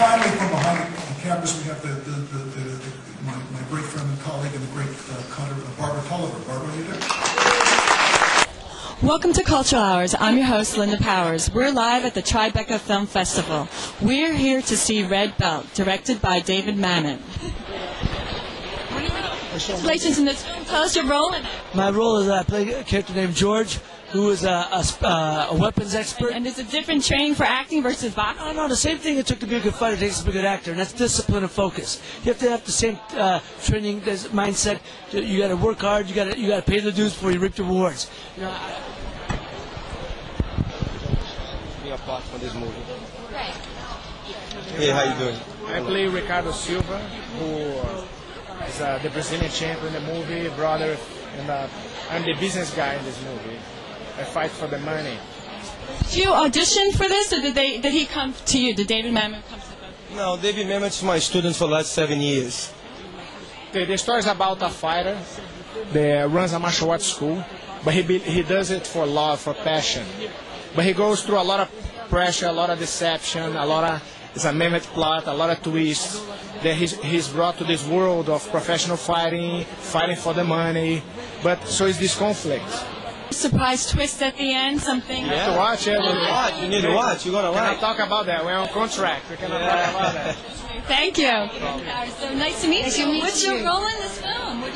finally, from behind the cameras, we have my great friend and colleague and the great cutter, Barbara Tulliver. Barbara, are you there? Welcome to Cultural Hours. I'm your host, Linda Powers. We're live at the Tribeca Film Festival. We're here to see Red Belt, directed by David Mamet. Congratulations in this film. Tell us your role in it. My role is I play a character named George, who is a weapons expert. And is it different training for acting versus boxing? No, the same thing it took to be a good fighter takes to be a good actor, and that's discipline and focus. You have to have the same training mindset. You got to work hard. You got to pay the dues before you reap the rewards. You know, be a part for this movie. Right. Hey, how you doing? I play Ricardo Silva, who is the Brazilian champion in the movie, brother, and I'm the business guy in this movie. I fight for the money. Did you audition for this, or did he come to you? Did David Mamet come to you? No, David Mamet's my student for the last 7 years. The story is about a fighter that runs a martial arts school, but he does it for love, for passion. But he goes through a lot of pressure, a lot of deception, it's a Mamet plot, a lot of twists. That he's brought to this world of professional fighting for the money. But so is this conflict. Surprise twist at the end, something. You have to watch it. You need to watch. You gotta watch. We cannot talk about that. We're on contract. We cannot talk about that. Thank you. So nice to meet you. What's your role in this film? What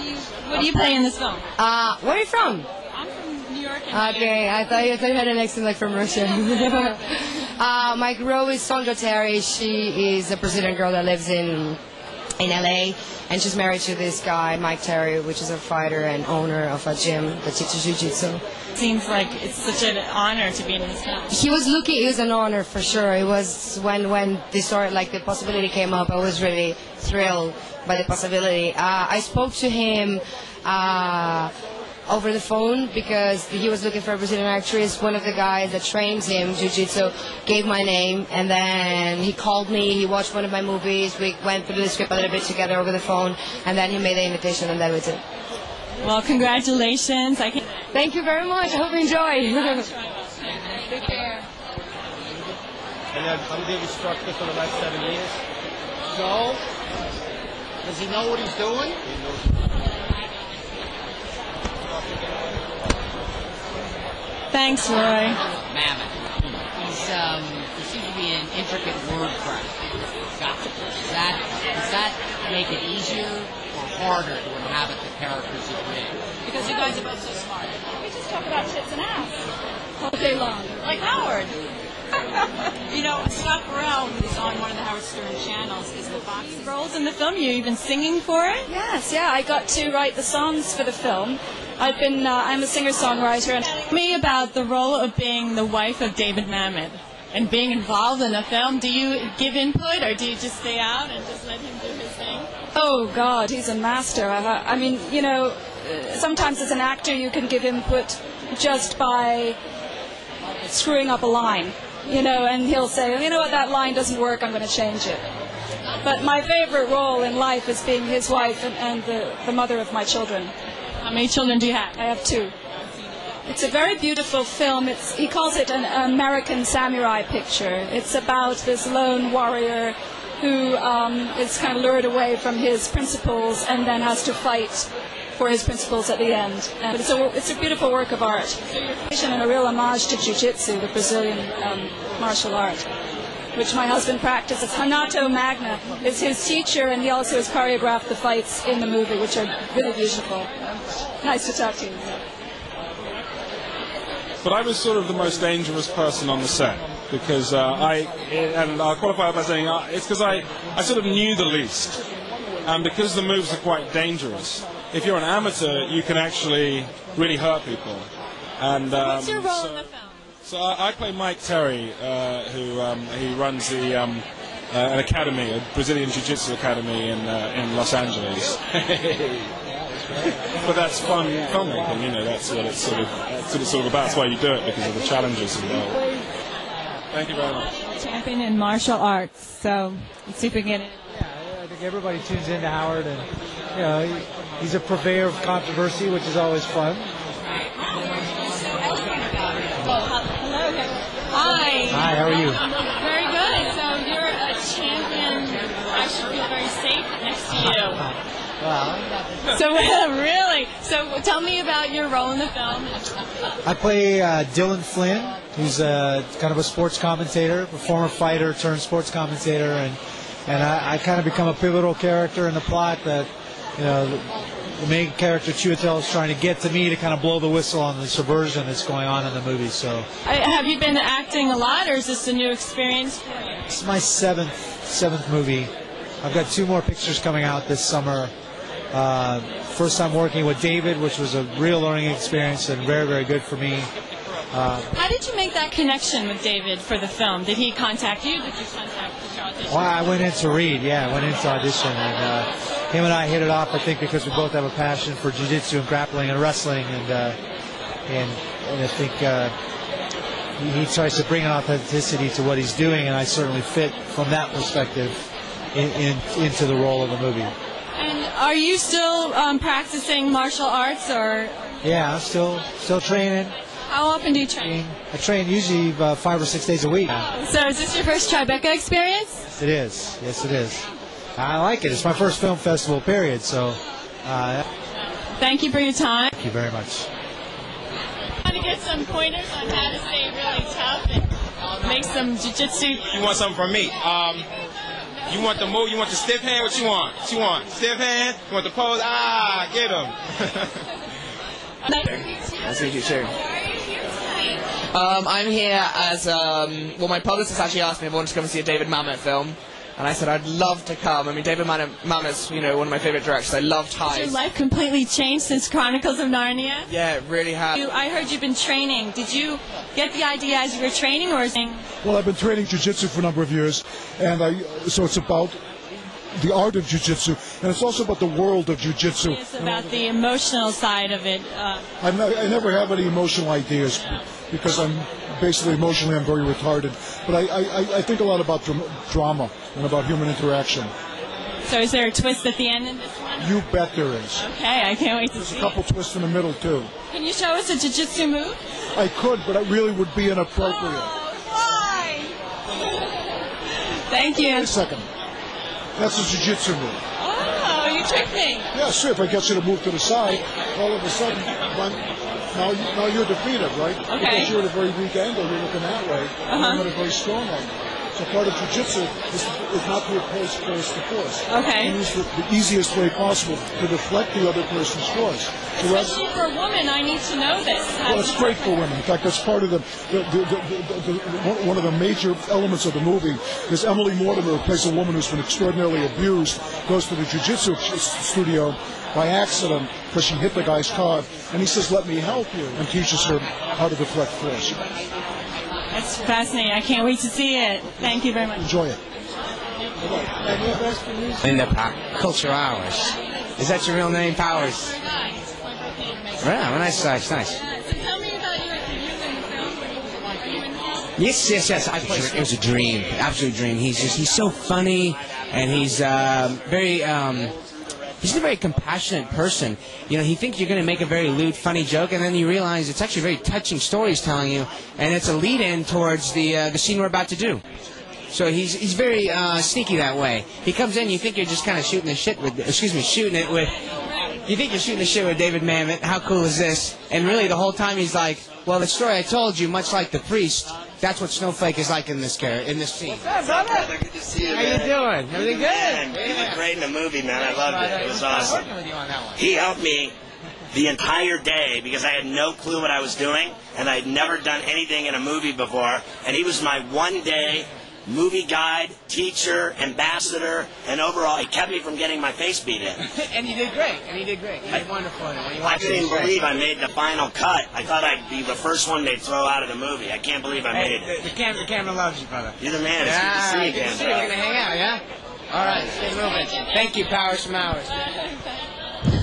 do you play in this film? Where are you from? I'm from New York. Okay, I thought you had an accent like from Russia. My role is Sandra Terry. She is a Brazilian girl that lives in LA, and she's married to this guy, Mike Terry, which is a fighter and owner of a gym that teaches Jiu-Jitsu. Seems like it's such an honor to be in this film. It was an honor for sure. It was when the story, like the possibility came up, I was really thrilled by the possibility. I spoke to him over the phone because he was looking for a Brazilian actress. One of the guys that trains him Jiu-Jitsu gave my name, and then he called me. He watched one of my movies. We went through the script a little bit together over the phone, and then he made the invitation, and that was it. Well, congratulations. Thank you very much. I hope you enjoy. Take care. And I'm the instructor for the last 7 years. So, does he know what he's doing? He knows. Thanks, Roy. Mamet. He seems to be an intricate word craft. Does that make it easier or harder to inhabit the characters you play? Because you guys are both so smart. We just talk about tits and ass all day long. Like Howard. You know, Scott Burrell, who's on one of the Howard Stern channels, is the boxing roles in the film. You even singing for it? Yes, yeah. I got to write the songs for the film. I'm a singer-songwriter. And Tell me about the role of being the wife of David Mamet and being involved in the film. Do you give input, or do you just stay out and just let him do his thing? oh God, he's a master. I mean, you know, sometimes as an actor you can give input just by screwing up a line, you know, and he'll say, you know what, that line doesn't work, I'm going to change it. But my favorite role in life is being his wife and the mother of my children. How many children do you have? I have 2. It's a very beautiful film. He calls it an American samurai picture. It's about this lone warrior who is kind of lured away from his principles and then has to fight for his principles at the end. But it's a beautiful work of art. And a real homage to Jiu-Jitsu, the Brazilian martial art, which my husband practices. Renato Magna is his teacher, and he also has choreographed the fights in the movie, which are really beautiful. Nice to talk to you. But I was sort of the most dangerous person on the set because I'll qualify by saying it's because I sort of knew the least, and because the moves are quite dangerous. If you're an amateur, you can actually really hurt people. And what's your role in the film? So I play Mike Terry, who he runs an academy, a Brazilian Jiu-Jitsu academy in Los Angeles. But that's fun filmmaking, you know. That's what it's sort of about. That's why you do it, because of the challenges involved. Thank you very much. Champion in martial arts, so let's see if we can get it. Yeah, I think everybody tunes into Howard, and you know, he's a purveyor of controversy, which is always fun. Hello. Hi. Hi. How are you? Very good. So you're a champion next to you. Wow. So really, so tell me about your role in the film. I play Dylan Flynn, who's kind of a sports commentator, a former fighter turned sports commentator, and I kind of become a pivotal character in the plot that, you know, the main character Chiwetel is trying to get to me to kind of blow the whistle on the subversion that's going on in the movie. So, Have you been acting a lot, or is this a new experience for you? it's my seventh movie. I've got 2 more pictures coming out this summer. First time working with David, which was a real learning experience and very, very good for me. How did you make that connection with David for the film? Did he contact you? Did you contact the audition? Well, I went in to read, I went in to audition, and him and I hit it off, I think, because we both have a passion for jiu-jitsu and grappling and wrestling, and I think he tries to bring an authenticity to what he's doing, and I certainly fit from that perspective into the role of the movie. And are you still practicing martial arts, or? Yeah, I'm still training. How often do you train? I train usually 5 or 6 days a week. So is this your first Tribeca experience? Yes, it is. Yes, it is. I like it. It's my first film festival, period. So, thank you for your time. thank you very much. Want to get some pointers on how to stay really tough and make some jiu-jitsu? You want something from me? You want the move? You want the stiff hand? What you want? What you want? Stiff hand? You want the pose? Get him. Nice to meet you too. I'm here as, my publicist actually asked me if I wanted to come and see a David Mamet film. And I said I'd love to come. I mean, David Mamet's, one of my favorite directors. I love ties. Has your life completely changed since Chronicles of Narnia? Yeah, it really has. I heard you've been training. Did you get the idea as you were training, or is it? Well, I've been training jiu-jitsu for a number of years, and so it's about the art of jiu-jitsu, and it's also about the world of jiu-jitsu. It's about the emotional side of it. I never have any emotional ideas because I'm basically emotionally I'm very retarded. But I think a lot about drama and about human interaction. So is there a twist at the end in this one? You bet there is. Okay, I can't wait to There's see a couple it. twists in the middle too. Can you show us a jiu-jitsu move? I could, but it really would be inappropriate. Oh, why? Thank you. Wait a second. That's a jiu-jitsu move. Oh, you tricked me. Yeah, sure. If I get you to move to the side, all of a sudden, now you're defeated, right? Okay. Because you're at a very weak angle. You're looking that way. And I'm at a very strong angle. So part of jiu-jitsu is not to oppose force to force. Okay. And use the easiest way possible to deflect the other person's force. So Especially for a woman, I need to know this. well, it's great for women. In fact, that's part of one of the major elements of the movie is Emily Mortimer, who plays a woman who's been extraordinarily abused, goes to the jiu-jitsu studio by accident because she hit the guy's car, and he says, "Let me help you," and teaches her how to deflect force. That's fascinating. I can't wait to see it. Thank you very much. Enjoy it. Culture Hours. Is that your real name, Powers? Yeah, nice. So tell me about your review in the film. Yes. It was a dream, absolute dream. He's so funny, and he's he's a very compassionate person. He thinks you're going to make a very lewd, funny joke, and then you realize it's actually a very touching story he's telling you, and it's a lead-in towards the scene we're about to do. So he's very sneaky that way. He comes in, you think you're just kind of shooting it with. You think you're shooting the shit with David Mamet. How cool is this? And really, the whole time he's like, well, the story I told you, much like the priest, that's what Snowflake is like in this scene. What's up, brother? Good to see you, How man. you doing? Everything good? You look great in the movie, man. I loved it. It was awesome. Working with you on that one. He helped me the entire day because I had no clue what I was doing, and I had never done anything in a movie before. And he was my one-day movie guide, teacher, ambassador, and overall, he kept me from getting my face beat in. And you did great. You did wonderful. I couldn't believe I made the final cut. I thought I'd be the first one they'd throw out of the movie. I can't believe I made it. The camera loves you, brother. You're the man. It's good to see you good to again, see you. We're bro. going to hang out, yeah? All right, stay moving. Thank you, Powers from Hours.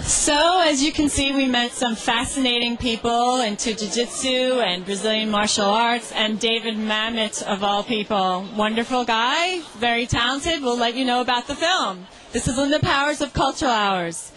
So, as you can see, we met some fascinating people into jiu-jitsu and Brazilian martial arts, and David Mamet, of all people. Wonderful guy, very talented. We'll let you know about the film. This is Linda Powers of Cultural Hours.